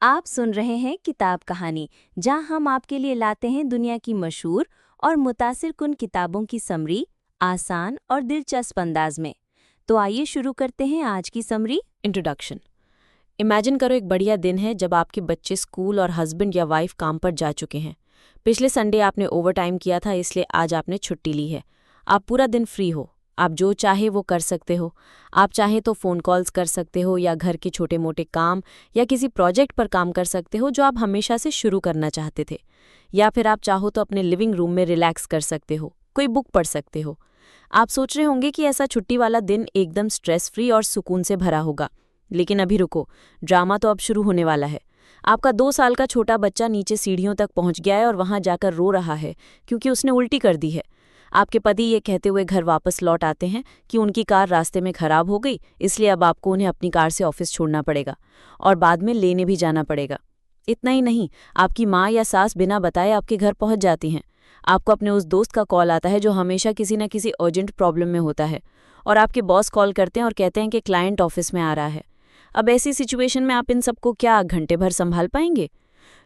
आप सुन रहे हैं किताब कहानी, जहां हम आपके लिए लाते हैं दुनिया की मशहूर और मुतासिर कुन किताबों की समरी, आसान और दिलचस्प अंदाज में। तो आइए शुरू करते हैं आज की समरी। इंट्रोडक्शन। इमेजिन करो एक बढ़िया दिन है जब आपके बच्चे स्कूल और हस्बैंड या वाइफ काम पर जा चुके हैं। पिछले संडे आपने ओवरटाइम किया था, इसलिए आज आपने छुट्टी ली है। आप पूरा दिन फ्री हो, आप जो चाहे वो कर सकते हो। आप चाहे तो फ़ोन कॉल्स कर सकते हो या घर के छोटे मोटे काम या किसी प्रोजेक्ट पर काम कर सकते हो जो आप हमेशा से शुरू करना चाहते थे। या फिर आप चाहो तो अपने लिविंग रूम में रिलैक्स कर सकते हो, कोई बुक पढ़ सकते हो। आप सोच रहे होंगे कि ऐसा छुट्टी वाला दिन एकदम स्ट्रेस फ्री और सुकून से भरा होगा, लेकिन अभी रुको, ड्रामा तो अब शुरू होने वाला है। आपका 2 साल का छोटा बच्चा नीचे सीढ़ियों तक पहुंच गया है और वहां जाकर रो रहा है क्योंकि उसने उल्टी कर दी है। आपके पति ये कहते हुए घर वापस लौट आते हैं कि उनकी कार रास्ते में खराब हो गई, इसलिए अब आपको उन्हें अपनी कार से ऑफिस छोड़ना पड़ेगा और बाद में लेने भी जाना पड़ेगा। इतना ही नहीं, आपकी माँ या सास बिना बताए आपके घर पहुंच जाती हैं। आपको अपने उस दोस्त का कॉल आता है जो हमेशा किसी न किसी अर्जेंट प्रॉब्लम में होता है, और आपके बॉस कॉल करते हैं और कहते हैं कि क्लाइंट ऑफिस में आ रहा है। अब ऐसी सिचुएशन में आप इन सबको क्या घंटे भर संभाल पाएंगे?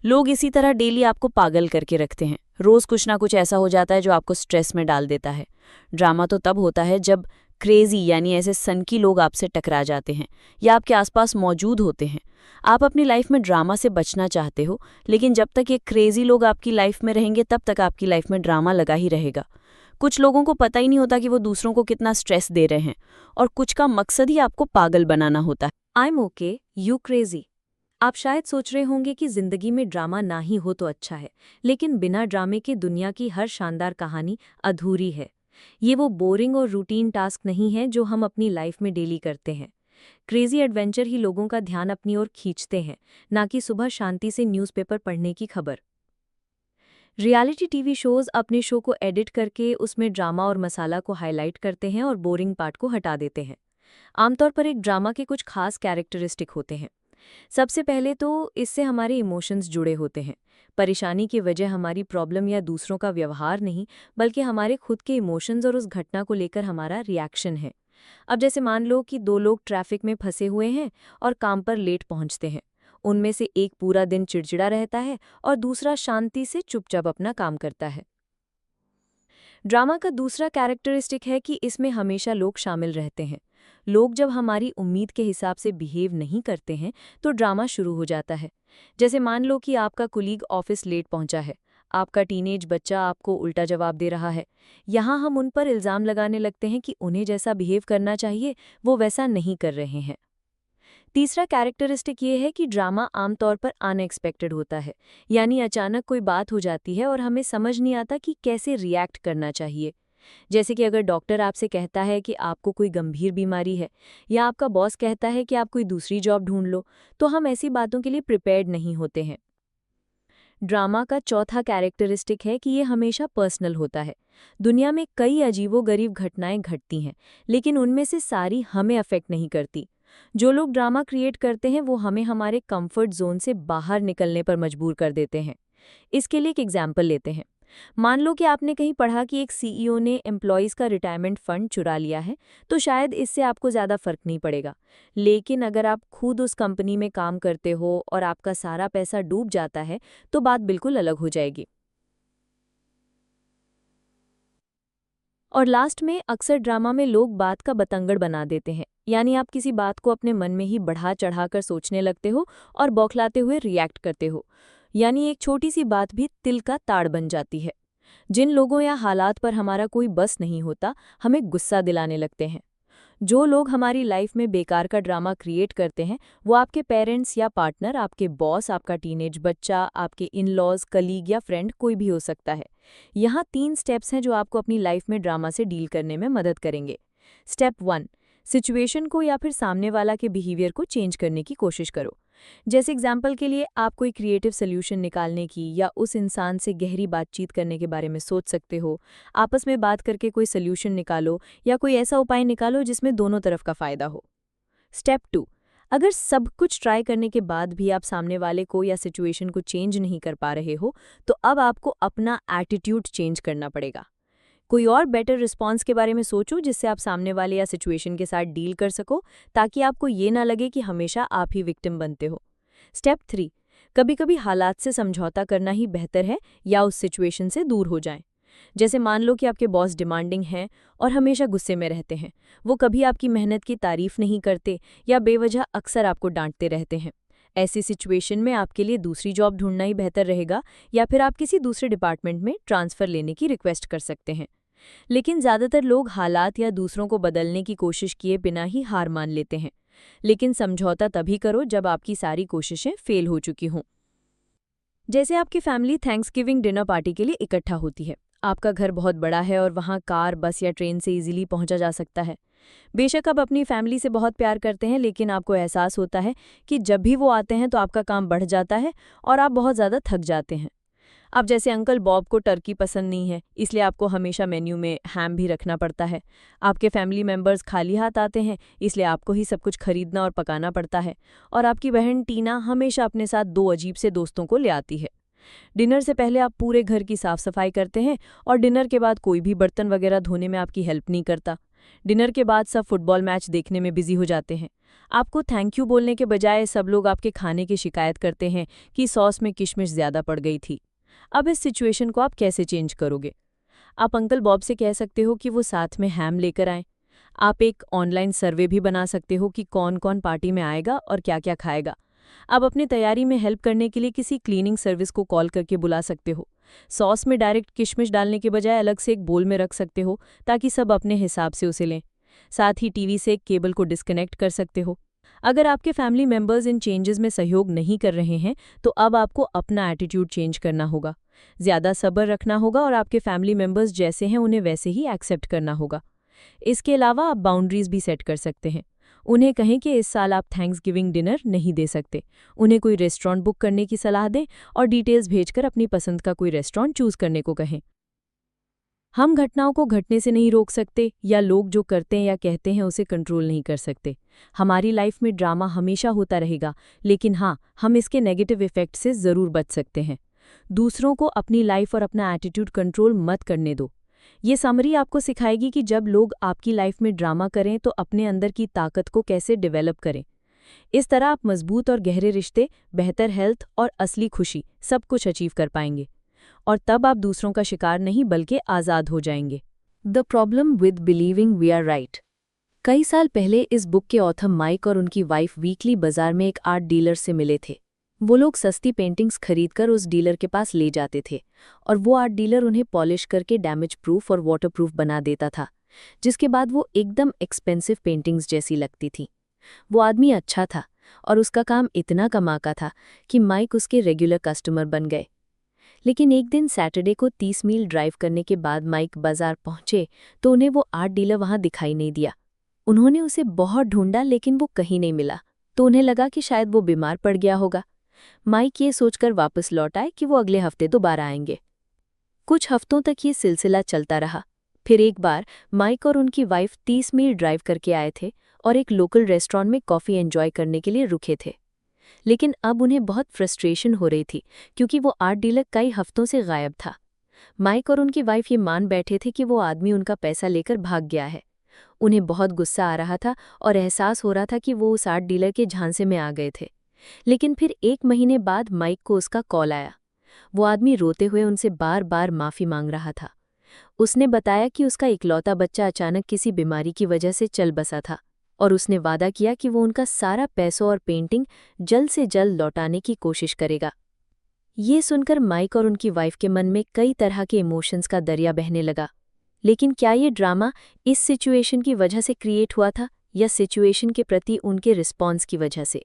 लोग इसी तरह डेली आपको पागल करके रखते हैं। रोज कुछ ना कुछ ऐसा हो जाता है जो आपको स्ट्रेस में डाल देता है। ड्रामा तो तब होता है जब क्रेजी यानी ऐसे सनकी लोग आपसे टकरा जाते हैं या आपके आसपास मौजूद होते हैं। आप अपनी लाइफ में ड्रामा से बचना चाहते हो, लेकिन जब तक ये क्रेजी लोग आपकी लाइफ में रहेंगे तब तक आपकी लाइफ में ड्रामा लगा ही रहेगा। कुछ लोगों को पता ही नहीं होता कि वो दूसरों को कितना स्ट्रेस दे रहे हैं, और कुछ का मकसद ही आपको पागल बनाना होता है। I am okay, you crazy. आप शायद सोच रहे होंगे कि जिंदगी में ड्रामा ना ही हो तो अच्छा है, लेकिन बिना ड्रामे के दुनिया की हर शानदार कहानी अधूरी है। ये वो बोरिंग और रूटीन टास्क नहीं है जो हम अपनी लाइफ में डेली करते हैं। क्रेजी एडवेंचर ही लोगों का ध्यान अपनी ओर खींचते हैं, ना कि सुबह शांति से न्यूज़पेपर पढ़ने की खबर। रियलिटी टीवी शोज अपने शो को एडिट करके उसमें ड्रामा और मसाला को हाईलाइट करते हैं और बोरिंग पार्ट को हटा देते हैं। आमतौर पर एक ड्रामा के कुछ खास कैरेक्टरिस्टिक होते हैं। सबसे पहले तो इससे हमारे इमोशंस जुड़े होते हैं। परेशानी की वजह हमारी प्रॉब्लम या दूसरों का व्यवहार नहीं, बल्कि हमारे खुद के इमोशंस और उस घटना को लेकर हमारा रिएक्शन है। अब जैसे मान लो कि दो लोग ट्रैफिक में फंसे हुए हैं और काम पर लेट पहुंचते हैं। उनमें से एक पूरा दिन चिड़चिड़ा रहता है और दूसरा शांति से चुपचाप अपना काम करता है। ड्रामा का दूसरा कैरेक्टरिस्टिक है कि इसमें हमेशा लोग शामिल रहते हैं। लोग जब हमारी उम्मीद के हिसाब से बिहेव नहीं करते हैं तो ड्रामा शुरू हो जाता है। जैसे मान लो कि आपका कुलीग ऑफिस लेट पहुंचा है, आपका टीनेज बच्चा आपको उल्टा जवाब दे रहा है। यहाँ हम उन पर इल्ज़ाम लगाने लगते हैं कि उन्हें जैसा बिहेव करना चाहिए वो वैसा नहीं कर रहे हैं। तीसरा कैरेक्टरिस्टिक ये है कि ड्रामा आमतौर पर अनएक्सपेक्टेड होता है, यानी अचानक कोई बात हो जाती है और हमें समझ नहीं आता कि कैसे रिएक्ट करना चाहिए। जैसे कि अगर डॉक्टर आपसे कहता है कि आपको कोई गंभीर बीमारी है, या आपका बॉस कहता है कि आप कोई दूसरी जॉब ढूंढ लो, तो हम ऐसी बातों के लिए प्रिपेयर्ड नहीं होते हैं। ड्रामा का चौथा कैरेक्टरिस्टिक है कि ये हमेशा पर्सनल होता है। दुनिया में कई अजीबोगरीब घटनाएं घटती हैं, लेकिन उनमें से सारी हमें अफेक्ट नहीं करती। जो लोग ड्रामा क्रिएट करते हैं वो हमें हमारे कंफर्ट जोन से बाहर निकलने पर मजबूर कर देते हैं। इसके लिए एक एग्जाम्पल लेते हैं। मान लो कि आपने कहीं पढ़ा कि एक सीईओ ने एम्प्लॉयज़ का रिटायरमेंट फंड चुरा लिया है, तो शायद इससे आपको ज़्यादा फर्क नहीं पड़ेगा। लेकिन अगर आप खुद उस कंपनी में काम करते हो और आपका सारा पैसा डूब जाता है, तो बात बिल्कुल अलग हो जाएगी। और लास्ट में अक्सर ड्रामा में लोग बात का बतंगड़ बना देते हैं, यानी आप किसी बात को अपने मन में ही बढ़ा चढ़ाकर सोचने लगते हो और बौखलाते हुए रिएक्ट करते हो। यानी एक छोटी सी बात भी तिल का ताड़ बन जाती है। जिन लोगों या हालात पर हमारा कोई बस नहीं होता, हमें गुस्सा दिलाने लगते हैं। जो लोग हमारी लाइफ में बेकार का ड्रामा क्रिएट करते हैं, वो आपके पेरेंट्स या पार्टनर, आपके बॉस, आपका टीनेज बच्चा, आपके इन-लॉज, कलीग या फ्रेंड कोई भी हो सकता है। यहाँ 3 स्टेप्स हैं जो आपको अपनी लाइफ में ड्रामा से डील करने में मदद करेंगे। स्टेप 1, सिचुएशन को या फिर सामने वाला के बिहेवियर को चेंज करने की कोशिश करो। जैसे एग्जाम्पल के लिए आप कोई क्रिएटिव सोल्यूशन निकालने की या उस इंसान से गहरी बातचीत करने के बारे में सोच सकते हो। आपस में बात करके कोई सोल्यूशन निकालो या कोई ऐसा उपाय निकालो जिसमें दोनों तरफ का फायदा हो। स्टेप 2, अगर सब कुछ ट्राई करने के बाद भी आप सामने वाले को या सिचुएशन को चेंज नहीं कर पा रहे हो, तो अब आपको अपना एटीट्यूड चेंज करना पड़ेगा। कोई और बेटर रिस्पॉन्स के बारे में सोचो जिससे आप सामने वाले या सिचुएशन के साथ डील कर सको, ताकि आपको ये ना लगे कि हमेशा आप ही विक्टिम बनते हो। स्टेप 3, कभी कभी हालात से समझौता करना ही बेहतर है या उस सिचुएशन से दूर हो जाएं। जैसे मान लो कि आपके बॉस डिमांडिंग हैं और हमेशा गुस्से में रहते हैं। वो कभी आपकी मेहनत की तारीफ नहीं करते या बेवजह अक्सर आपको डांटते रहते हैं। ऐसी सिचुएशन में आपके लिए दूसरी जॉब ढूंढना ही बेहतर रहेगा या फिर आप किसी दूसरे डिपार्टमेंट में ट्रांसफ़र लेने की रिक्वेस्ट कर सकते हैं। लेकिन ज़्यादातर लोग हालात या दूसरों को बदलने की कोशिश किए बिना ही हार मान लेते हैं। लेकिन समझौता तभी करो जब आपकी सारी कोशिशें फेल हो चुकी हों। जैसे आपकी फैमिली थैंक्सगिविंग डिनर पार्टी के लिए इकट्ठा होती है। आपका घर बहुत बड़ा है और वहाँ कार, बस या ट्रेन से इजीली पहुंचा जा सकता है। बेशक आप अपनी फैमिली से बहुत प्यार करते हैं, लेकिन आपको एहसास होता है कि जब भी वो आते हैं तो आपका काम बढ़ जाता है और आप बहुत ज़्यादा थक जाते हैं। अब जैसे अंकल बॉब को टर्की पसंद नहीं है, इसलिए आपको हमेशा मेन्यू में हैम भी रखना पड़ता है। आपके फैमिली मेंबर्स खाली हाथ आते हैं, इसलिए आपको ही सब कुछ खरीदना और पकाना पड़ता है। और आपकी बहन टीना हमेशा अपने साथ 2 अजीब से दोस्तों को ले आती है। डिनर से पहले आप पूरे घर की साफ सफाई करते हैं और डिनर के बाद कोई भी बर्तन वगैरह धोने में आपकी हेल्प नहीं करता। डिनर के बाद सब फुटबॉल मैच देखने में बिजी हो जाते हैं। आपको थैंक यू बोलने के बजाय सब लोग आपके खाने की शिकायत करते हैं कि सॉस में किशमिश ज़्यादा पड़ गई थी। अब इस सिचुएशन को आप कैसे चेंज करोगे? आप अंकल बॉब से कह सकते हो कि वो साथ में हैम लेकर आएं। आप एक ऑनलाइन सर्वे भी बना सकते हो कि कौन कौन पार्टी में आएगा और क्या क्या खाएगा। आप अपनी तैयारी में हेल्प करने के लिए किसी क्लीनिंग सर्विस को कॉल करके बुला सकते हो। सॉस में डायरेक्ट किशमिश डालने के बजाय अलग से एक बोल में रख सकते हो ताकि सब अपने हिसाब से उसे लें। साथ ही टीवी से एक केबल को डिस्कनेक्ट कर सकते हो। अगर आपके फैमिली मेंबर्स इन चेंजेस में सहयोग नहीं कर रहे हैं तो अब आपको अपना एटीट्यूड चेंज करना होगा। ज़्यादा सब्र रखना होगा और आपके फैमिली मेंबर्स जैसे हैं उन्हें वैसे ही एक्सेप्ट करना होगा। इसके अलावा आप बाउंड्रीज भी सेट कर सकते हैं। उन्हें कहें कि इस साल आप थैंक्सगिविंग डिनर नहीं दे सकते। उन्हें कोई रेस्टोरेंट बुक करने की सलाह दें और डिटेल्स भेजकर अपनी पसंद का कोई रेस्टोरेंट चूज करने को कहें। हम घटनाओं को घटने से नहीं रोक सकते या लोग जो करते हैं या कहते हैं उसे कंट्रोल नहीं कर सकते। हमारी लाइफ में ड्रामा हमेशा होता रहेगा, लेकिन हाँ, हम इसके नेगेटिव इफेक्ट से ज़रूर बच सकते हैं। दूसरों को अपनी लाइफ और अपना एटीट्यूड कंट्रोल मत करने दो। ये समरी आपको सिखाएगी कि जब लोग आपकी लाइफ में ड्रामा करें तो अपने अंदर की ताकत को कैसे डेवलप करें। इस तरह आप मजबूत और गहरे रिश्ते, बेहतर हेल्थ और असली खुशी सब कुछ अचीव कर पाएंगे। और तब आप दूसरों का शिकार नहीं बल्कि आज़ाद हो जाएंगे। The problem with believing we are right. कई साल पहले इस बुक के ऑथर माइक और उनकी वाइफ वीकली बाजार में एक आर्ट डीलर से मिले थे। वो लोग सस्ती पेंटिंग्स खरीदकर उस डीलर के पास ले जाते थे और वो आर्ट डीलर उन्हें पॉलिश करके डैमेज प्रूफ और वाटर प्रूफ बना देता था, जिसके बाद वो एकदम एक्सपेंसिव पेंटिंग्स जैसी लगती थी। वो आदमी अच्छा था और उसका काम इतना कमाका था कि माइक उसके रेगुलर कस्टमर बन गए। लेकिन एक दिन सैटरडे को 30 मील ड्राइव करने के बाद माइक बाजार पहुंचे तो उन्हें वो आर्ट डीलर वहां दिखाई नहीं दिया। उन्होंने उसे बहुत ढूंढा लेकिन वो कहीं नहीं मिला, तो उन्हें लगा कि शायद वो बीमार पड़ गया होगा। माइक ये सोचकर वापस लौट आए कि वो अगले हफ्ते दोबारा आएंगे। कुछ हफ्तों तक ये सिलसिला चलता रहा। फिर एक बार माइक और उनकी वाइफ 30 मील ड्राइव करके आए थे और एक लोकल रेस्टोरेंट में कॉफ़ी एंजॉय करने के लिए रुके थे। लेकिन अब उन्हें बहुत फ्रस्ट्रेशन हो रही थी क्योंकि वो आर्ट डीलर कई हफ्तों से गायब था। माइक और उनकी वाइफ ये मान बैठे थे कि वो आदमी उनका पैसा लेकर भाग गया है। उन्हें बहुत गुस्सा आ रहा था और एहसास हो रहा था कि वो उस आर्ट डीलर के झांसे में आ गए थे। लेकिन फिर 1 महीने बाद माइक को उसका कॉल आया। वो आदमी रोते हुए उनसे बार बार माफ़ी मांग रहा था। उसने बताया कि उसका इकलौता बच्चा अचानक किसी बीमारी की वजह से चल बसा था और उसने वादा किया कि वो उनका सारा पैसों और पेंटिंग जल्द से जल्द लौटाने की कोशिश करेगा। ये सुनकर माइक और उनकी वाइफ के मन में कई तरह के इमोशंस का दरिया बहने लगा। लेकिन क्या ये ड्रामा इस सिचुएशन की वजह से क्रिएट हुआ था या सिचुएशन के प्रति उनके रिस्पॉन्स की वजह से?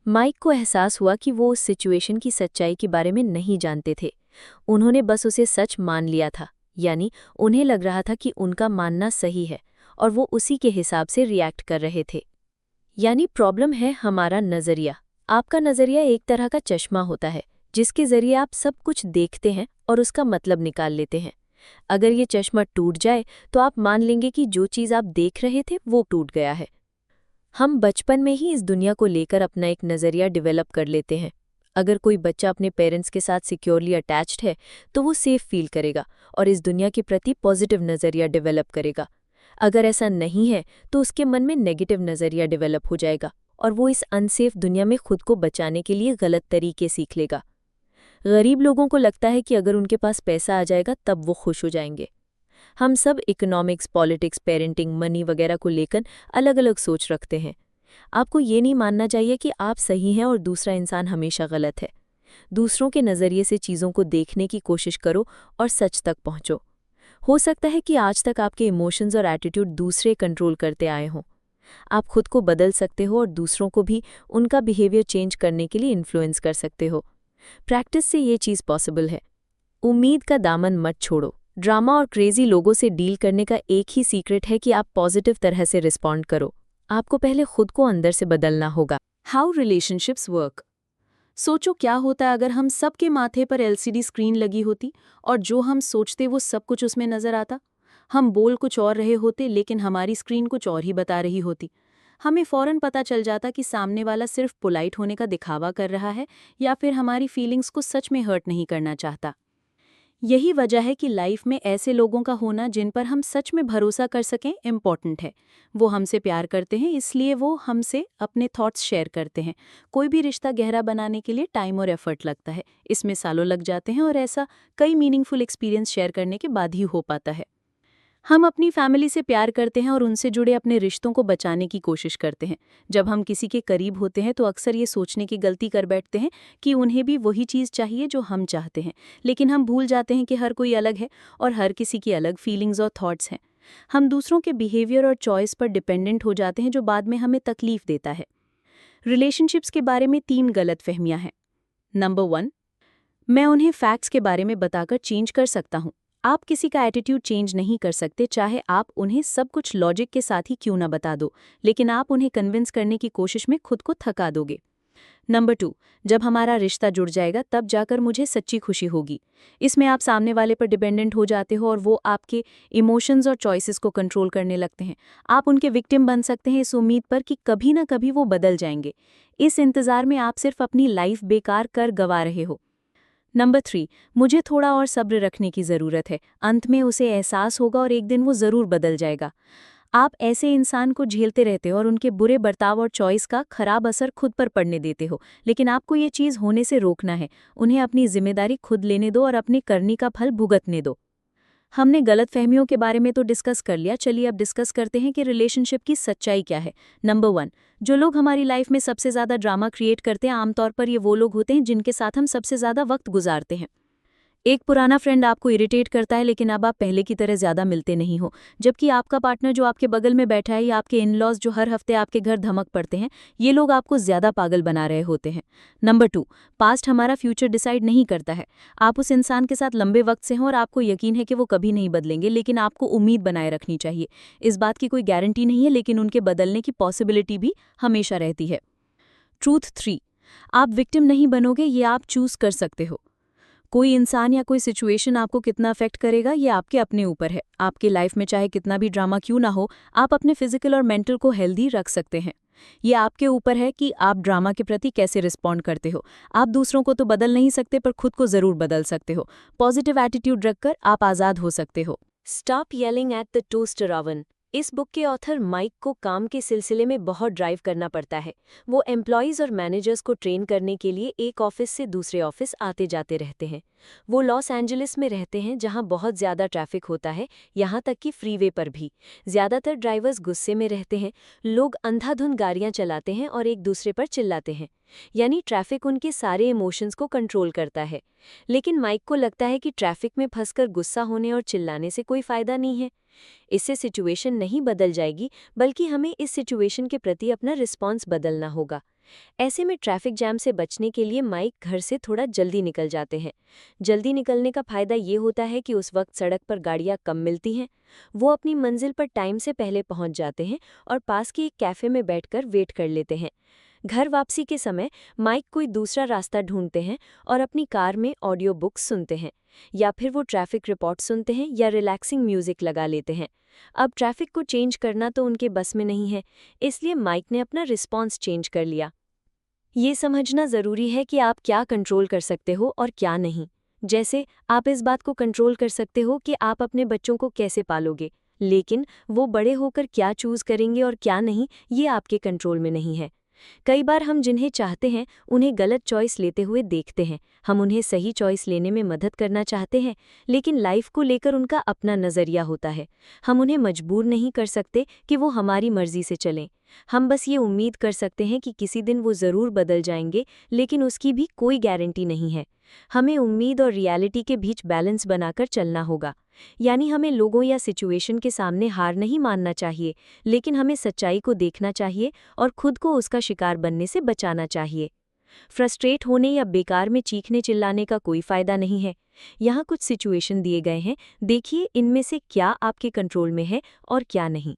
माइक को एहसास हुआ कि वो उस सिचुएशन की सच्चाई के बारे में नहीं जानते थे। उन्होंने बस उसे सच मान लिया था, यानी उन्हें लग रहा था कि उनका मानना सही है और वो उसी के हिसाब से रिएक्ट कर रहे थे। यानी प्रॉब्लम है हमारा नज़रिया। आपका नज़रिया एक तरह का चश्मा होता है जिसके ज़रिए आप सब कुछ देखते हैं और उसका मतलब निकाल लेते हैं। अगर ये चश्मा टूट जाए तो आप मान लेंगे कि जो चीज़ आप देख रहे थे वो टूट गया है। हम बचपन में ही इस दुनिया को लेकर अपना एक नज़रिया डेवलप कर लेते हैं। अगर कोई बच्चा अपने पेरेंट्स के साथ सिक्योरली अटैच्ड है तो वो सेफ फील करेगा और इस दुनिया के प्रति पॉजिटिव नज़रिया डेवलप करेगा। अगर ऐसा नहीं है तो उसके मन में नेगेटिव नज़रिया डेवलप हो जाएगा और वो इस अनसेफ दुनिया में खुद को बचाने के लिए गलत तरीके सीख लेगा। गरीब लोगों को लगता है कि अगर उनके पास पैसा आ जाएगा तब वो खुश हो जाएंगे। हम सब इकोनॉमिक्स, पॉलिटिक्स, पेरेंटिंग, मनी वगैरह को लेकर अलग-अलग सोच रखते हैं। आपको ये नहीं मानना चाहिए कि आप सही हैं और दूसरा इंसान हमेशा गलत है। दूसरों के नज़रिए से चीज़ों को देखने की कोशिश करो और सच तक पहुंचो। हो सकता है कि आज तक आपके इमोशंस और एटीट्यूड दूसरे कंट्रोल करते आए हों। आप खुद को बदल सकते हो और दूसरों को भी उनका बिहेवियर चेंज करने के लिए इन्फ्लुएंस कर सकते हो। प्रैक्टिस से ये चीज़ पॉसिबल है। उम्मीद का दामन मत छोड़ो। ड्रामा और क्रेजी लोगों से डील करने का एक ही सीक्रेट है कि आप पॉजिटिव तरह से रिस्पॉन्ड करो। आपको पहले खुद को अंदर से बदलना होगा। How relationships work. सोचो क्या होता अगर हम सबके माथे पर एलसीडी स्क्रीन लगी होती और जो हम सोचते वो सब कुछ उसमें नजर आता। हम बोल कुछ और रहे होते लेकिन हमारी स्क्रीन कुछ और ही बता रही होती। हमें फौरन पता चल जाता कि सामने वाला सिर्फ पोलाइट होने का दिखावा कर रहा है या फिर हमारी फीलिंग्स को सच में हर्ट नहीं करना चाहता। यही वजह है कि लाइफ में ऐसे लोगों का होना जिन पर हम सच में भरोसा कर सकें इम्पॉर्टेंट है। वो हमसे प्यार करते हैं इसलिए वो हमसे अपने थॉट्स शेयर करते हैं। कोई भी रिश्ता गहरा बनाने के लिए टाइम और एफर्ट लगता है, इसमें सालों लग जाते हैं और ऐसा कई मीनिंगफुल एक्सपीरियंस शेयर करने के बाद ही हो पाता है। हम अपनी फैमिली से प्यार करते हैं और उनसे जुड़े अपने रिश्तों को बचाने की कोशिश करते हैं। जब हम किसी के करीब होते हैं तो अक्सर ये सोचने की गलती कर बैठते हैं कि उन्हें भी वही चीज़ चाहिए जो हम चाहते हैं, लेकिन हम भूल जाते हैं कि हर कोई अलग है और हर किसी की अलग फीलिंग्स और थॉट्स हैं। हम दूसरों के बिहेवियर और चॉइस पर डिपेंडेंट हो जाते हैं जो बाद में हमें तकलीफ देता है। रिलेशनशिप्स के बारे में 3 गलतफहमियां हैं। नंबर 1, मैं उन्हें फैक्ट्स के बारे में बताकर चेंज कर सकता हूँ। आप किसी का एटीट्यूड चेंज नहीं कर सकते, चाहे आप उन्हें सब कुछ लॉजिक के साथ ही क्यों ना बता दो, लेकिन आप उन्हें कन्विंस करने की कोशिश में खुद को थका दोगे। नंबर 2, जब हमारा रिश्ता जुड़ जाएगा तब जाकर मुझे सच्ची खुशी होगी। इसमें आप सामने वाले पर डिपेंडेंट हो जाते हो और वो आपके इमोशंस और चॉइसेस को कंट्रोल करने लगते हैं। आप उनके विक्टिम बन सकते हैं इस उम्मीद पर कि कभी ना कभी वो बदल जाएंगे। इस इंतजार में आप सिर्फ अपनी लाइफ बेकार कर गवा रहे हो। नंबर 3, मुझे थोड़ा और सब्र रखने की ज़रूरत है। अंत में उसे एहसास होगा और एक दिन वो ज़रूर बदल जाएगा। आप ऐसे इंसान को झेलते रहते हो और उनके बुरे बर्ताव और चॉइस का खराब असर खुद पर पड़ने देते हो, लेकिन आपको ये चीज़ होने से रोकना है। उन्हें अपनी जिम्मेदारी खुद लेने दो और अपने करनी का फल भुगतने दो। हमने गलतफहमियों के बारे में तो डिस्कस कर लिया, चलिए अब डिस्कस करते हैं कि रिलेशनशिप की सच्चाई क्या है। नंबर 1, जो लोग हमारी लाइफ में सबसे ज़्यादा ड्रामा क्रिएट करते हैं आमतौर पर ये वो लोग होते हैं जिनके साथ हम सबसे ज़्यादा वक्त गुजारते हैं। एक पुराना फ्रेंड आपको इरिटेट करता है लेकिन अब आप पहले की तरह ज़्यादा मिलते नहीं हो, जबकि आपका पार्टनर जो आपके बगल में बैठा है या आपके इन-लॉज जो हर हफ्ते आपके घर धमक पड़ते हैं, ये लोग आपको ज़्यादा पागल बना रहे होते हैं। नंबर 2, पास्ट हमारा फ्यूचर डिसाइड नहीं करता है। आप उस इंसान के साथ लंबे वक्त से हैं और आपको यकीन है कि वो कभी नहीं बदलेंगे, लेकिन आपको उम्मीद बनाए रखनी चाहिए। इस बात की कोई गारंटी नहीं है, लेकिन उनके बदलने की पॉसिबिलिटी भी हमेशा रहती है। ट्रूथ 3, आप विक्टिम नहीं बनोगे, ये आप चूज कर सकते हो। कोई इंसान या कोई सिचुएशन आपको कितना अफेक्ट करेगा ये आपके अपने ऊपर है। आपकी लाइफ में चाहे कितना भी ड्रामा क्यों ना हो, आप अपने फिजिकल और मेंटल को हेल्दी रख सकते हैं। ये आपके ऊपर है कि आप ड्रामा के प्रति कैसे रिस्पॉन्ड करते हो। आप दूसरों को तो बदल नहीं सकते पर खुद को जरूर बदल सकते हो। पॉजिटिव एटीट्यूड रखकर आप आज़ाद हो सकते हो। Stop yelling at the toaster oven. इस बुक के ऑथर माइक को काम के सिलसिले में बहुत ड्राइव करना पड़ता है। वो एम्प्लॉयज़ और मैनेजर्स को ट्रेन करने के लिए एक ऑफिस से दूसरे ऑफिस आते जाते रहते हैं। वो लॉस एंजलिस में रहते हैं जहां बहुत ज़्यादा ट्रैफिक होता है, यहाँ तक कि फ्रीवे पर भी। ज़्यादातर ड्राइवर्स गुस्से में रहते हैं, लोग अंधाधुंध गाड़ियाँ चलाते हैं और एक दूसरे पर चिल्लाते हैं, यानी ट्रैफिक उनके सारे इमोशंस को कंट्रोल करता है। लेकिन माइक को लगता है कि ट्रैफिक में फंसकर गुस्सा होने और चिल्लाने से कोई फ़ायदा नहीं है। इससे सिचुएशन नहीं बदल जाएगी, बल्कि हमें इस सिचुएशन के प्रति अपना रिस्पॉन्स बदलना होगा। ऐसे में ट्रैफिक जैम से बचने के लिए माइक घर से थोड़ा जल्दी निकल जाते हैं। जल्दी निकलने का फ़ायदा ये होता है कि उस वक्त सड़क पर गाड़ियाँ कम मिलती हैं। वो अपनी मंजिल पर टाइम से पहले पहुंच जाते हैं और पास के एक कैफ़े में बैठकर वेट कर लेते हैं। घर वापसी के समय माइक कोई दूसरा रास्ता ढूंढते हैं और अपनी कार में ऑडियो बुक्स सुनते हैं, या फिर वो ट्रैफिक रिपोर्ट सुनते हैं या रिलैक्सिंग म्यूजिक लगा लेते हैं। अब ट्रैफिक को चेंज करना तो उनके बस में नहीं है, इसलिए माइक ने अपना रिस्पॉन्स चेंज कर लिया। ये समझना ज़रूरी है कि आप क्या कंट्रोल कर सकते हो और क्या नहीं। जैसे आप इस बात को कंट्रोल कर सकते हो कि आप अपने बच्चों को कैसे पालोगे, लेकिन वो बड़े होकर क्या चूज़ करेंगे और क्या नहीं, ये आपके कंट्रोल में नहीं है। कई बार हम जिन्हें चाहते हैं उन्हें गलत चॉइस लेते हुए देखते हैं। हम उन्हें सही चॉइस लेने में मदद करना चाहते हैं, लेकिन लाइफ को लेकर उनका अपना नज़रिया होता है। हम उन्हें मजबूर नहीं कर सकते कि वो हमारी मर्जी से चलें। हम बस ये उम्मीद कर सकते हैं कि किसी दिन वो ज़रूर बदल जाएंगे, लेकिन उसकी भी कोई गारंटी नहीं है। हमें उम्मीद और रियलिटी के बीच बैलेंस बनाकर चलना होगा। यानी हमें लोगों या सिचुएशन के सामने हार नहीं मानना चाहिए, लेकिन हमें सच्चाई को देखना चाहिए और खुद को उसका शिकार बनने से बचाना चाहिए। फ्रस्ट्रेट होने या बेकार में चीखने चिल्लाने का कोई फायदा नहीं है। यहाँ कुछ सिचुएशन दिए गए हैं, देखिए इनमें से क्या आपके कंट्रोल में है और क्या नहीं।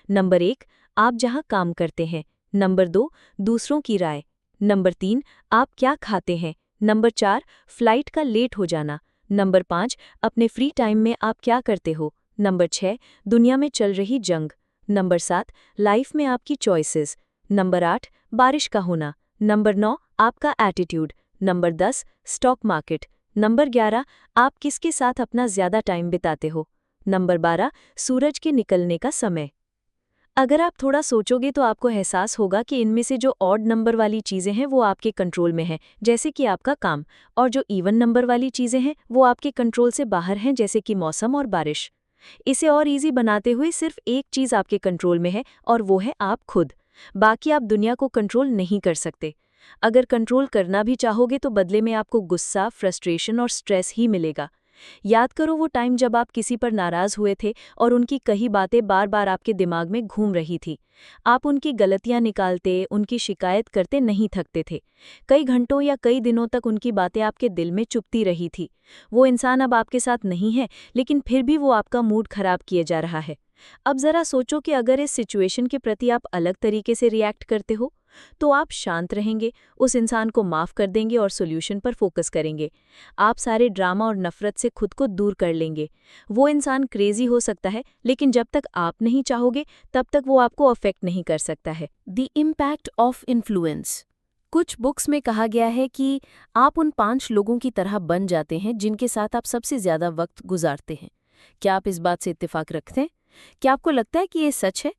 नंबर 1, आप जहाँ काम करते हैं। नंबर 2, दूसरों की राय। नंबर 3, आप क्या खाते हैं। नंबर 4, फ्लाइट का लेट हो जाना। नंबर 5, अपने फ्री टाइम में आप क्या करते हो। नंबर 6, दुनिया में चल रही जंग। नंबर 7, लाइफ में आपकी चॉइसेस। नंबर 8, बारिश का होना। नंबर 9, आपका attitude. Number 10, stock market. Number 11, आप किसके साथ अपना ज़्यादा टाइम बिताते हो। नंबर 12, सूरज के निकलने का समय। अगर आप थोड़ा सोचोगे तो आपको एहसास होगा कि इनमें से जो ऑड नंबर वाली चीज़ें हैं वो आपके कंट्रोल में हैं, जैसे कि आपका काम, और जो इवन नंबर वाली चीज़ें हैं वो आपके कंट्रोल से बाहर हैं, जैसे कि मौसम और बारिश। इसे और इजी बनाते हुए सिर्फ एक चीज़ आपके कंट्रोल में है और वो है आप खुद। बाकी आप दुनिया को कंट्रोल नहीं कर सकते। अगर कंट्रोल करना भी चाहोगे तो बदले में आपको गुस्सा, फ्रस्ट्रेशन और स्ट्रेस ही मिलेगा। याद करो वो टाइम जब आप किसी पर नाराज़ हुए थे और उनकी कही बातें बार बार आपके दिमाग में घूम रही थी। आप उनकी गलतियां निकालते, उनकी शिकायत करते नहीं थकते थे। कई घंटों या कई दिनों तक उनकी बातें आपके दिल में चुभती रही थी। वो इंसान अब आपके साथ नहीं है, लेकिन फिर भी वो आपका मूड खराब किए जा रहा है। अब ज़रा सोचो कि अगर इस सिचुएशन के प्रति आप अलग तरीके से रिएक्ट करते हो, तो आप शांत रहेंगे, उस इंसान को माफ़ कर देंगे और सॉल्यूशन पर फोकस करेंगे। आप सारे ड्रामा और नफ़रत से खुद को दूर कर लेंगे। वो इंसान क्रेजी हो सकता है, लेकिन जब तक आप नहीं चाहोगे तब तक वो आपको अफेक्ट नहीं कर सकता है। The impact of influence. कुछ बुक्स में कहा गया है कि आप उन 5 लोगों की तरह बन जाते हैं जिनके साथ आप सबसे ज़्यादा वक्त गुजारते हैं। क्या आप इस बात से इत्तेफाक रखते हैं? क्या आपको लगता है कि ये सच है?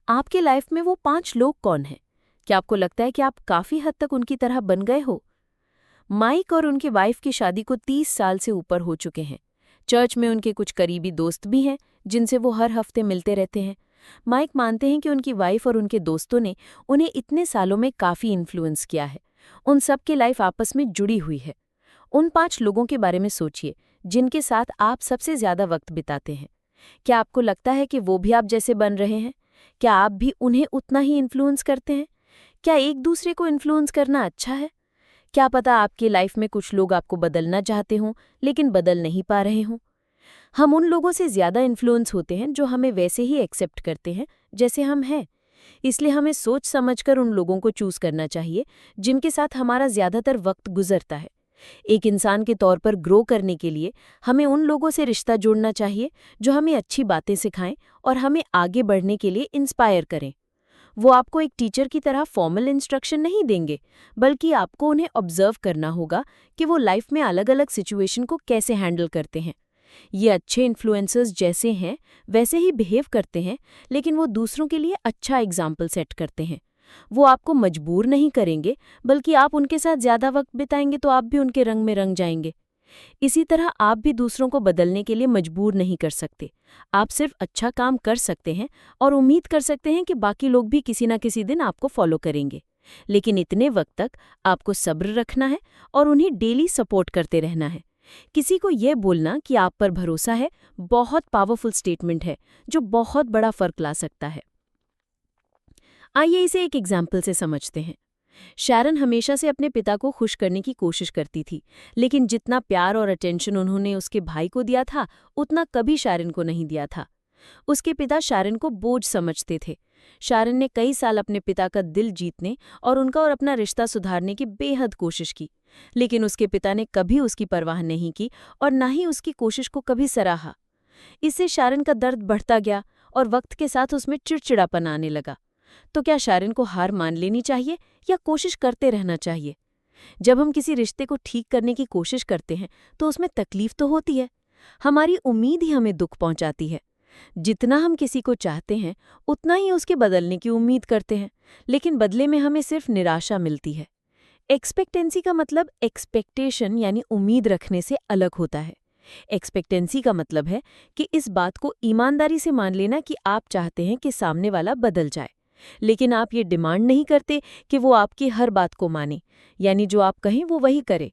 आपके लाइफ में वो 5 लोग कौन हैं? क्या आपको लगता है कि आप काफ़ी हद तक उनकी तरह बन गए हो? माइक और उनकी वाइफ की शादी को 30 साल से ऊपर हो चुके हैं। चर्च में उनके कुछ करीबी दोस्त भी हैं जिनसे वो हर हफ्ते मिलते रहते हैं। माइक मानते हैं कि उनकी वाइफ और उनके दोस्तों ने उन्हें इतने सालों में काफ़ी इन्फ्लुएंस किया है। उन सब की लाइफ आपस में जुड़ी हुई है। उन 5 लोगों के बारे में सोचिए जिनके साथ आप सबसे ज़्यादा वक्त बिताते हैं। क्या आपको लगता है कि वो भी आप जैसे बन रहे हैं? क्या आप भी उन्हें उतना ही इन्फ्लुएंस करते हैं? क्या एक दूसरे को इन्फ्लुएंस करना अच्छा है? क्या पता आपकी लाइफ में कुछ लोग आपको बदलना चाहते हों, लेकिन बदल नहीं पा रहे हों। हम उन लोगों से ज़्यादा इन्फ्लुएंस होते हैं जो हमें वैसे ही एक्सेप्ट करते हैं जैसे हम हैं। इसलिए हमें सोच समझकर उन लोगों को चूज़ करना चाहिए जिनके साथ हमारा ज़्यादातर वक्त गुजरता है। एक इंसान के तौर पर ग्रो करने के लिए हमें उन लोगों से रिश्ता जोड़ना चाहिए जो हमें अच्छी बातें सिखाएं और हमें आगे बढ़ने के लिए इंस्पायर करें। वो आपको एक टीचर की तरह फॉर्मल इंस्ट्रक्शन नहीं देंगे, बल्कि आपको उन्हें ऑब्जर्व करना होगा कि वो लाइफ में अलग अलग सिचुएशन को कैसे हैंडल करते हैं। ये अच्छे इन्फ्लुएंसर्स जैसे हैं वैसे ही बिहेव करते हैं, लेकिन वो दूसरों के लिए अच्छा एग्जाम्पल सेट करते हैं। वो आपको मजबूर नहीं करेंगे, बल्कि आप उनके साथ ज़्यादा वक्त बिताएंगे तो आप भी उनके रंग में रंग जाएंगे। इसी तरह आप भी दूसरों को बदलने के लिए मजबूर नहीं कर सकते। आप सिर्फ अच्छा काम कर सकते हैं और उम्मीद कर सकते हैं कि बाकी लोग भी किसी न किसी दिन आपको फॉलो करेंगे। लेकिन इतने वक्त तक आपको सब्र रखना है और उन्हें डेली सपोर्ट करते रहना है। किसी को यह बोलना कि आप पर भरोसा है बहुत पावरफुल स्टेटमेंट है जो बहुत बड़ा फर्क ला सकता है। आइए इसे एक एग्जाम्पल से समझते हैं। शैरन हमेशा से अपने पिता को खुश करने की कोशिश करती थी, लेकिन जितना प्यार और अटेंशन उन्होंने उसके भाई को दिया था उतना कभी शैरन को नहीं दिया था। उसके पिता शैरन को बोझ समझते थे। शैरन ने कई साल अपने पिता का दिल जीतने और उनका और अपना रिश्ता सुधारने की बेहद कोशिश की, लेकिन उसके पिता ने कभी उसकी परवाह नहीं की और ना ही उसकी कोशिश को कभी सराहा। इससे शैरन का दर्द बढ़ता गया और वक्त के साथ उसमें चिड़चिड़ापन आने लगा। तो क्या शैरन को हार मान लेनी चाहिए या कोशिश करते रहना चाहिए? जब हम किसी रिश्ते को ठीक करने की कोशिश करते हैं तो उसमें तकलीफ तो होती है। हमारी उम्मीद ही हमें दुख पहुंचाती है। जितना हम किसी को चाहते हैं उतना ही उसके बदलने की उम्मीद करते हैं, लेकिन बदले में हमें सिर्फ निराशा मिलती है। एक्सपेक्टेंसी का मतलब एक्सपेक्टेशन यानी उम्मीद रखने से अलग होता है। एक्सपेक्टेंसी का मतलब है कि इस बात को ईमानदारी से मान लेना कि आप चाहते हैं कि सामने वाला बदल जाए, लेकिन आप ये डिमांड नहीं करते कि वो आपकी हर बात को माने, यानी जो आप कहें वो वही करे।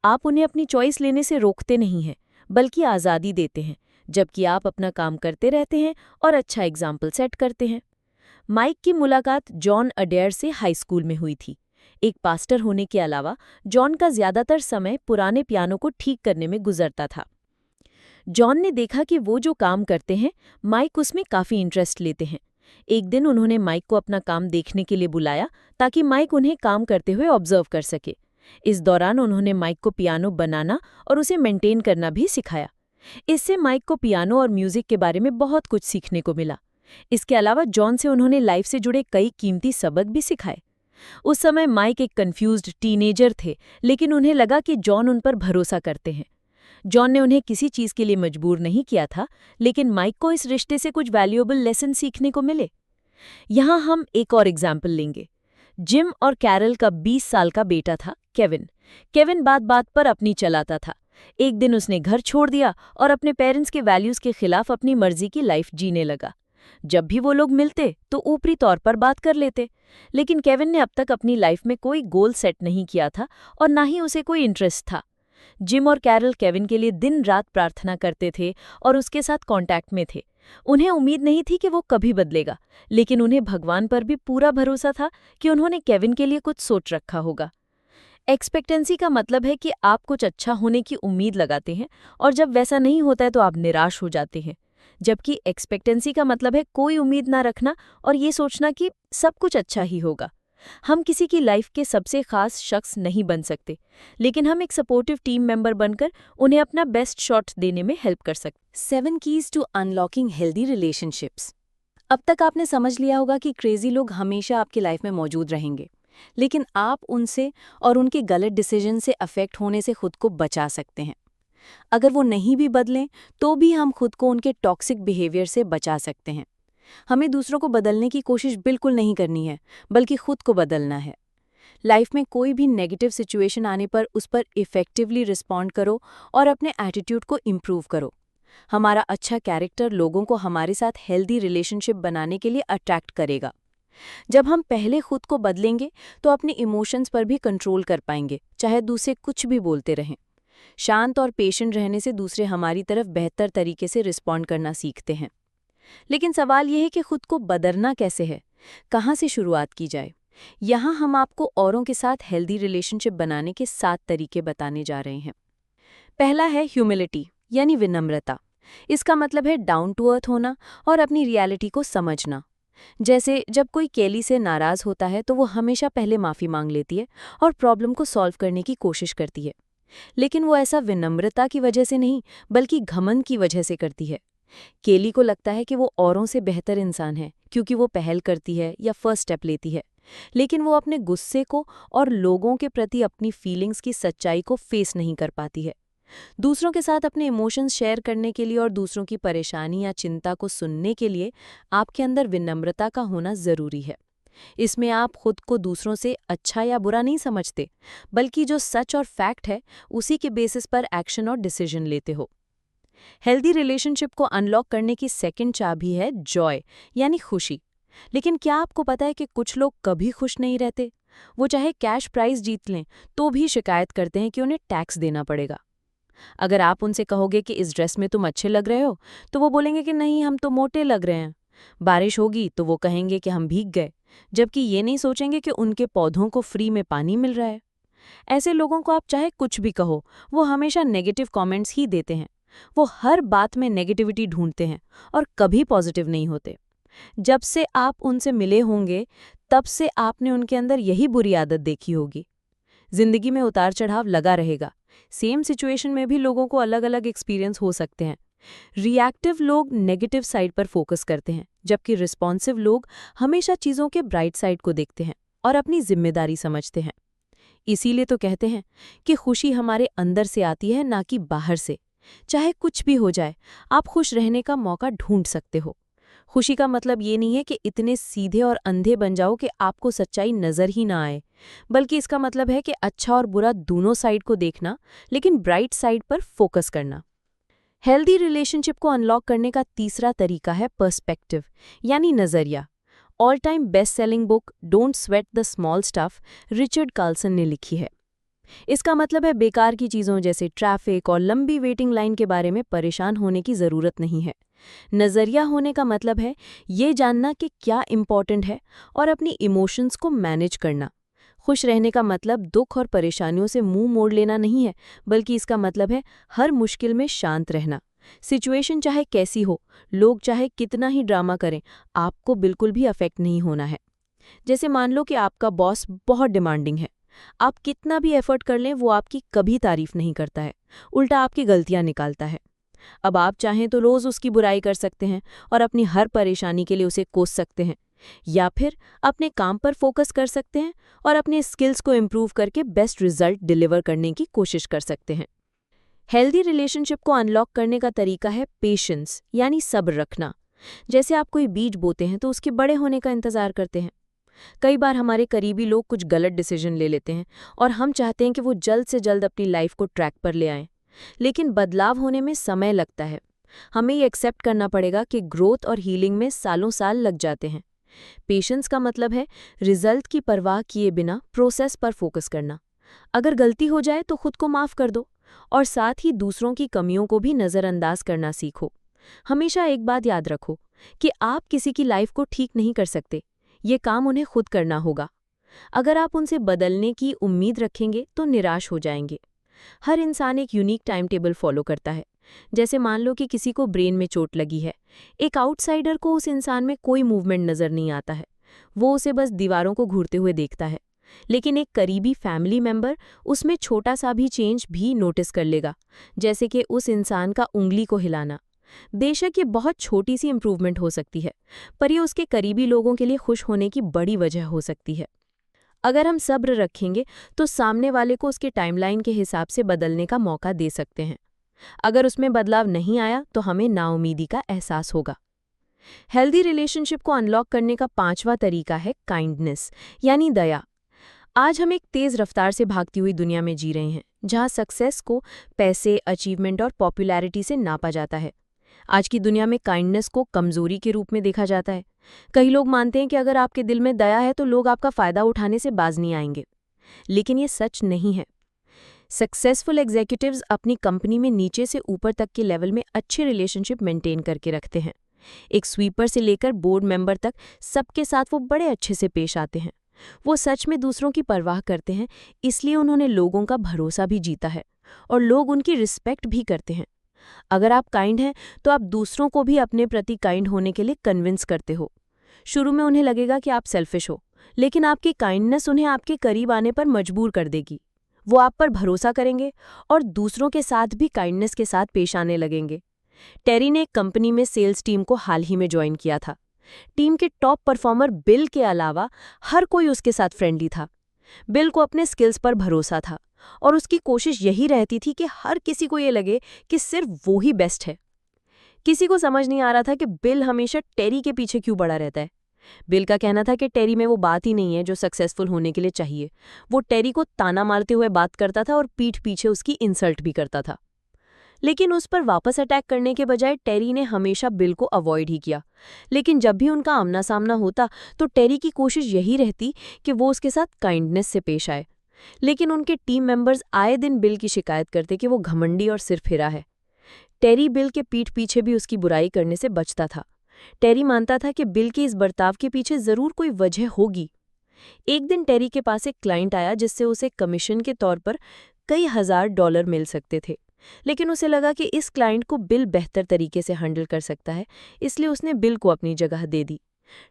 आप उन्हें अपनी चॉइस लेने से रोकते नहीं हैं, बल्कि आज़ादी देते हैं, जबकि आप अपना काम करते रहते हैं और अच्छा एग्जाम्पल सेट करते हैं। माइक की मुलाकात जॉन अडेयर से हाई स्कूल में हुई थी। एक पास्टर होने के अलावा जॉन का ज्यादातर समय पुराने पियानो को ठीक करने में गुजरता था। जॉन ने देखा कि वो जो काम करते हैं माइक उसमें काफ़ी इंटरेस्ट लेते हैं। एक दिन उन्होंने माइक को अपना काम देखने के लिए बुलाया ताकि माइक उन्हें काम करते हुए ऑब्जर्व कर सके। इस दौरान उन्होंने माइक को पियानो बनाना और उसे मेंटेन करना भी सिखाया। इससे माइक को पियानो और म्यूजिक के बारे में बहुत कुछ सीखने को मिला। इसके अलावा जॉन से उन्होंने लाइफ से जुड़े कई कीमती सबक भी सिखाए। उस समय माइक एक कंफ्यूज्ड टीनेजर थे, लेकिन उन्हें लगा कि जॉन उन पर भरोसा करते हैं। जॉन ने उन्हें किसी चीज़ के लिए मजबूर नहीं किया था, लेकिन माइक को इस रिश्ते से कुछ वैल्यूएबल लेसन सीखने को मिले। यहाँ हम एक और एग्जाम्पल लेंगे। जिम और कैरल का 20 साल का बेटा था केविन। केविन बात बात पर अपनी चलाता था। एक दिन उसने घर छोड़ दिया और अपने पेरेंट्स के वैल्यूज़ के खिलाफ अपनी मर्जी की लाइफ जीने लगा। जब भी वो लोग मिलते तो ऊपरी तौर पर बात कर लेते, लेकिन केविन ने अब तक अपनी लाइफ में कोई गोल सेट नहीं किया था और ना ही उसे कोई इंटरेस्ट था। जिम और कैरल केविन के लिए दिन रात प्रार्थना करते थे और उसके साथ कांटेक्ट में थे। उन्हें उम्मीद नहीं थी कि वो कभी बदलेगा, लेकिन उन्हें भगवान पर भी पूरा भरोसा था कि उन्होंने केविन के लिए कुछ सोच रखा होगा। एक्सपेक्टेंसी का मतलब है कि आप कुछ अच्छा होने की उम्मीद लगाते हैं और जब वैसा नहीं होता है तो आप निराश हो जाते हैं। जबकि एक्सपेक्टेंसी का मतलब है कोई उम्मीद ना रखना और ये सोचना कि सब कुछ अच्छा ही होगा। हम किसी की लाइफ के सबसे खास शख्स नहीं बन सकते, लेकिन हम एक सपोर्टिव टीम मेंबर बनकर उन्हें अपना बेस्ट शॉट देने में हेल्प कर सकते। 7 keys to unlocking healthy relationships. अब तक आपने समझ लिया होगा कि क्रेजी लोग हमेशा आपकी लाइफ में मौजूद रहेंगे, लेकिन आप उनसे और उनके गलत डिसीजन से अफेक्ट होने से खुद को बचा सकते हैं। अगर वो नहीं भी बदलें तो भी हम खुद को उनके टॉक्सिक बिहेवियर से बचा सकते हैं। हमें दूसरों को बदलने की कोशिश बिल्कुल नहीं करनी है, बल्कि खुद को बदलना है। लाइफ में कोई भी नेगेटिव सिचुएशन आने पर उस पर इफेक्टिवली रिस्पॉन्ड करो और अपने एटीट्यूड को इम्प्रूव करो। हमारा अच्छा कैरेक्टर लोगों को हमारे साथ हेल्दी रिलेशनशिप बनाने के लिए अट्रैक्ट करेगा। जब हम पहले खुद को बदलेंगे तो अपने इमोशंस पर भी कंट्रोल कर पाएंगे, चाहे दूसरे कुछ भी बोलते रहें। शांत और पेशेंट रहने से दूसरे हमारी तरफ बेहतर तरीके से रिस्पॉन्ड करना सीखते हैं। लेकिन सवाल यह है कि खुद को बदलना कैसे है, कहाँ से शुरुआत की जाए। यहाँ हम आपको औरों के साथ हेल्दी रिलेशनशिप बनाने के 7 तरीके बताने जा रहे हैं। पहला है ह्यूमिलिटी यानी विनम्रता। इसका मतलब है डाउन टू अर्थ होना और अपनी रियलिटी को समझना। जैसे जब कोई केली से नाराज होता है तो वो हमेशा पहले माफ़ी मांग लेती है और प्रॉब्लम को सॉल्व करने की कोशिश करती है, लेकिन वो ऐसा विनम्रता की वजह से नहीं बल्कि घमंड की वजह से करती है। केली को लगता है कि वो औरों से बेहतर इंसान है क्योंकि वो पहल करती है या फर्स्ट स्टेप लेती है, लेकिन वो अपने गुस्से को और लोगों के प्रति अपनी फीलिंग्स की सच्चाई को फेस नहीं कर पाती है। दूसरों के साथ अपने इमोशंस शेयर करने के लिए और दूसरों की परेशानी या चिंता को सुनने के लिए आपके अंदर विनम्रता का होना ज़रूरी है। इसमें आप खुद को दूसरों से अच्छा या बुरा नहीं समझते, बल्कि जो सच और फैक्ट है उसी के बेसिस पर एक्शन और डिसीजन लेते हो। हेल्दी रिलेशनशिप को अनलॉक करने की सेकंड चाबी है जॉय यानी खुशी। लेकिन क्या आपको पता है कि कुछ लोग कभी खुश नहीं रहते? वो चाहे कैश प्राइज जीत लें तो भी शिकायत करते हैं कि उन्हें टैक्स देना पड़ेगा। अगर आप उनसे कहोगे कि इस ड्रेस में तुम अच्छे लग रहे हो, तो वो बोलेंगे कि नहीं, हम तो मोटे लग रहे हैं। बारिश होगी तो वो कहेंगे कि हम भीग गए, जबकि ये नहीं सोचेंगे कि उनके पौधों को फ्री में पानी मिल रहा है। ऐसे लोगों को आप चाहे कुछ भी कहो, वो हमेशा नेगेटिव कमेंट्स ही देते हैं। वो हर बात में नेगेटिविटी ढूंढते हैं और कभी पॉजिटिव नहीं होते। जब से आप उनसे मिले होंगे तब से आपने उनके अंदर यही बुरी आदत देखी होगी। जिंदगी में उतार चढ़ाव लगा रहेगा। सेम सिचुएशन में भी लोगों को अलग अलग एक्सपीरियंस हो सकते हैं। रिएक्टिव लोग नेगेटिव साइड पर फोकस करते हैं, जबकि रिस्पॉन्सिव लोग हमेशा चीज़ों के ब्राइट साइड को देखते हैं और अपनी जिम्मेदारी समझते हैं। इसीलिए तो कहते हैं कि खुशी हमारे अंदर से आती है, ना कि बाहर से। चाहे कुछ भी हो जाए, आप खुश रहने का मौका ढूंढ सकते हो। खुशी का मतलब ये नहीं है कि इतने सीधे और अंधे बन जाओ कि आपको सच्चाई नजर ही ना आए, बल्कि इसका मतलब है कि अच्छा और बुरा दोनों साइड को देखना, लेकिन ब्राइट साइड पर फोकस करना। हेल्दी रिलेशनशिप को अनलॉक करने का तीसरा तरीका है पर्सपेक्टिव, यानी नजरिया। All time best selling book don't sweat the small stuff Richard Carlson ने लिखी है। इसका मतलब है बेकार की चीज़ों जैसे ट्रैफिक और लंबी वेटिंग लाइन के बारे में परेशान होने की ज़रूरत नहीं है। नज़रिया होने का मतलब है ये जानना कि क्या इम्पॉर्टेंट है और अपनी इमोशंस को मैनेज करना। खुश रहने का मतलब दुख और परेशानियों से मुंह मोड़ लेना नहीं है, बल्कि इसका मतलब है हर मुश्किल में शांत रहना। सिचुएशन चाहे कैसी हो, लोग चाहे कितना ही ड्रामा करें, आपको बिल्कुल भी अफेक्ट नहीं होना है। जैसे मान लो कि आपका बॉस बहुत डिमांडिंग है। आप कितना भी एफर्ट कर लें, वो आपकी कभी तारीफ नहीं करता है, उल्टा आपकी गलतियां निकालता है। अब आप चाहें तो रोज उसकी बुराई कर सकते हैं और अपनी हर परेशानी के लिए उसे कोस सकते हैं, या फिर अपने काम पर फोकस कर सकते हैं और अपने स्किल्स को इम्प्रूव करके बेस्ट रिजल्ट डिलीवर करने की कोशिश कर सकते हैं। हेल्दी रिलेशनशिप को अनलॉक करने का तरीका है पेशेंस, यानी सब्र रखना। जैसे आप कोई बीज बोते हैं तो उसके बड़े होने का इंतजार करते हैं। कई बार हमारे करीबी लोग कुछ गलत डिसीजन ले लेते हैं और हम चाहते हैं कि वो जल्द से जल्द अपनी लाइफ को ट्रैक पर ले आएं, लेकिन बदलाव होने में समय लगता है। हमें ये एक्सेप्ट करना पड़ेगा कि ग्रोथ और हीलिंग में सालों साल लग जाते हैं। पेशेंस का मतलब है रिजल्ट की परवाह किए बिना प्रोसेस पर फोकस करना। अगर गलती हो जाए तो खुद को माफ कर दो और साथ ही दूसरों की कमियों को भी नज़रअंदाज करना सीखो। हमेशा एक बात याद रखो कि आप किसी की लाइफ को ठीक नहीं कर सकते, ये काम उन्हें खुद करना होगा। अगर आप उनसे बदलने की उम्मीद रखेंगे तो निराश हो जाएंगे। हर इंसान एक यूनिक टाइम टेबल फॉलो करता है। जैसे मान लो कि किसी को ब्रेन में चोट लगी है। एक आउटसाइडर को उस इंसान में कोई मूवमेंट नजर नहीं आता है, वो उसे बस दीवारों को घूरते हुए देखता है। लेकिन एक करीबी फैमिली मेंबर उसमें छोटा सा भी चेंज भी नोटिस कर लेगा, जैसे कि उस इंसान का उंगली को हिलाना। बेशक ये बहुत छोटी सी इंप्रूवमेंट हो सकती है, पर ये उसके करीबी लोगों के लिए खुश होने की बड़ी वजह हो सकती है। अगर हम सब्र रखेंगे तो सामने वाले को उसके टाइमलाइन के हिसाब से बदलने का मौका दे सकते हैं। अगर उसमें बदलाव नहीं आया तो हमें नाउमीदी का एहसास होगा। हेल्दी रिलेशनशिप को अनलॉक करने का पांचवा तरीका है काइंडनेस, यानी दया। आज हम एक तेज रफ्तार से भागती हुई दुनिया में जी रहे हैं, जहां सक्सेस को पैसे, अचीवमेंट और पॉपुलैरिटी से नापा जाता है। आज की दुनिया में काइंडनेस को कमजोरी के रूप में देखा जाता है। कई लोग मानते हैं कि अगर आपके दिल में दया है तो लोग आपका फायदा उठाने से बाज नहीं आएंगे, लेकिन ये सच नहीं है। सक्सेसफुल एग्जीक्यूटिव्स अपनी कंपनी में नीचे से ऊपर तक के लेवल में अच्छे रिलेशनशिप मेंटेन करके रखते हैं। एक स्वीपर से लेकर बोर्ड मेंबर तक सबके साथ वो बड़े अच्छे से पेश आते हैं। वो सच में दूसरों की परवाह करते हैं, इसलिए उन्होंने लोगों का भरोसा भी जीता है और लोग उनकी रिस्पेक्ट भी करते हैं। अगर आप काइंड हैं तो आप दूसरों को भी अपने प्रति काइंड होने के लिए कन्विंस करते हो। शुरू में उन्हें लगेगा कि आप सेल्फिश हो, लेकिन आपकी काइंडनेस उन्हें आपके करीब आने पर मजबूर कर देगी। वो आप पर भरोसा करेंगे और दूसरों के साथ भी काइंडनेस के साथ पेश आने लगेंगे। टेरी ने एक कंपनी में सेल्स टीम को हाल ही में ज्वाइन किया था। टीम के टॉप परफॉर्मर बिल के अलावा हर कोई उसके साथ फ्रेंडली था। बिल को अपने स्किल्स पर भरोसा था और उसकी कोशिश यही रहती थी कि हर किसी को ये लगे कि सिर्फ वो ही बेस्ट है। किसी को समझ नहीं आ रहा था कि बिल हमेशा टेरी के पीछे क्यों पड़ा रहता है। बिल का कहना था कि टेरी में वो बात ही नहीं है जो सक्सेसफुल होने के लिए चाहिए। वो टेरी को ताना मारते हुए बात करता था और पीठ पीछे उसकी इंसल्ट भी करता था। लेकिन उस पर वापस अटैक करने के बजाय टेरी ने हमेशा बिल को अवॉइड ही किया। लेकिन जब भी उनका आमना सामना होता तो टेरी की कोशिश यही रहती कि वो उसके साथ काइंडनेस से पेश आए। लेकिन उनके टीम मेंबर्स आए दिन बिल की शिकायत करते कि वो घमंडी और सिरफिरा है। टेरी बिल के पीठ पीछे भी उसकी बुराई करने से बचता था। टेरी मानता था कि बिल के इस बर्ताव के पीछे जरूर कोई वजह होगी। एक दिन टेरी के पास एक क्लाइंट आया जिससे उसे कमीशन के तौर पर कई $1000 मिल सकते थे, लेकिन उसे लगा कि इस क्लाइंट को बिल बेहतर तरीके से हैंडल कर सकता है, इसलिए उसने बिल को अपनी जगह दे दी।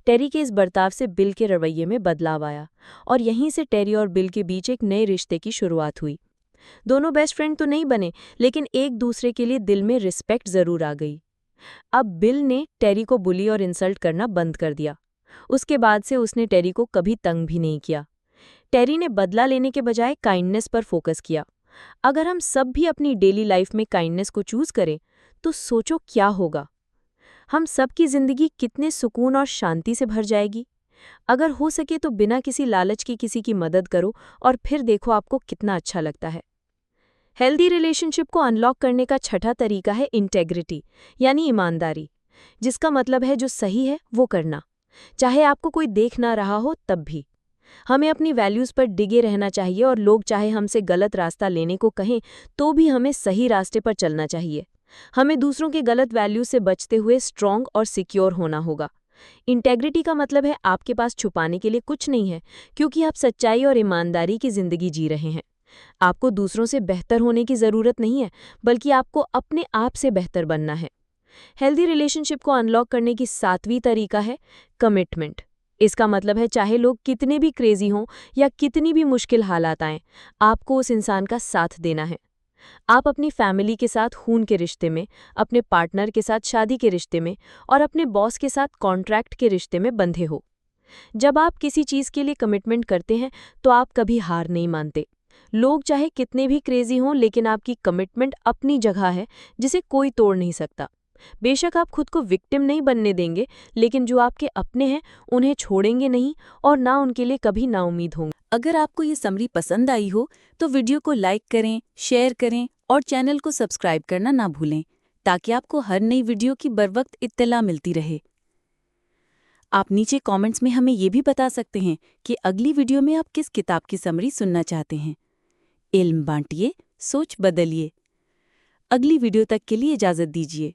टेरी के इस बर्ताव से बिल के रवैये में बदलाव आया और यहीं से टेरी और बिल के बीच एक नए रिश्ते की शुरुआत हुई। दोनों बेस्ट फ्रेंड तो नहीं बने, लेकिन एक दूसरे के लिए दिल में रिस्पेक्ट जरूर आ गई। अब बिल ने टेरी को बुली और इंसल्ट करना बंद कर दिया। उसके बाद से उसने टेरी को कभी तंग भी नहीं किया। टेरी ने बदला लेने के बजाय काइंडनेस पर फोकस किया। अगर हम सब भी अपनी डेली लाइफ में काइंडनेस को चूज करें तो सोचो क्या होगा। हम सबकी जिंदगी कितने सुकून और शांति से भर जाएगी। अगर हो सके तो बिना किसी लालच के किसी की मदद करो और फिर देखो आपको कितना अच्छा लगता है। हेल्दी रिलेशनशिप को अनलॉक करने का छठा तरीका है इंटेग्रिटी, यानी ईमानदारी, जिसका मतलब है जो सही है वो करना, चाहे आपको कोई देख ना रहा हो तब भी। हमें अपनी वैल्यूज पर डिगे रहना चाहिए और लोग चाहे हमसे गलत रास्ता लेने को कहें तो भी हमें सही रास्ते पर चलना चाहिए। हमें दूसरों के गलत वैल्यूज से बचते हुए स्ट्रॉन्ग और सिक्योर होना होगा। इंटेग्रिटी का मतलब है आपके पास छुपाने के लिए कुछ नहीं है, क्योंकि आप सच्चाई और ईमानदारी की जिंदगी जी रहे हैं। आपको दूसरों से बेहतर होने की जरूरत नहीं है, बल्कि आपको अपने आप से बेहतर बनना है। हेल्दी रिलेशनशिप को अनलॉक करने की सातवीं तरीका है कमिटमेंट। इसका मतलब है चाहे लोग कितने भी क्रेजी हों या कितनी भी मुश्किल हालात आएं, आपको उस इंसान का साथ देना है। आप अपनी फैमिली के साथ खून के रिश्ते में, अपने पार्टनर के साथ शादी के रिश्ते में और अपने बॉस के साथ कॉन्ट्रैक्ट के रिश्ते में बंधे हो। जब आप किसी चीज़ के लिए कमिटमेंट करते हैं तो आप कभी हार नहीं मानते। लोग चाहे कितने भी क्रेजी हों, लेकिन आपकी कमिटमेंट अपनी जगह है जिसे कोई तोड़ नहीं सकता। बेशक आप खुद को विक्टिम नहीं बनने देंगे, लेकिन जो आपके अपने हैं उन्हें छोड़ेंगे नहीं और ना उनके लिए कभी नाउम्मीद होंगे। अगर आपको ये समरी पसंद आई हो तो वीडियो को लाइक करें, शेयर करें और चैनल को सब्सक्राइब करना ना भूलें, ताकि आपको हर नई वीडियो की बरवक्त इत्तला मिलती रहे। आप नीचे कमेंट्स में हमें ये भी बता सकते हैं कि अगली वीडियो में आप किस किताब की समरी सुनना चाहते हैं। इल्म बांटिए, सोच बदलिए। अगली वीडियो तक के लिए इजाज़त दीजिए।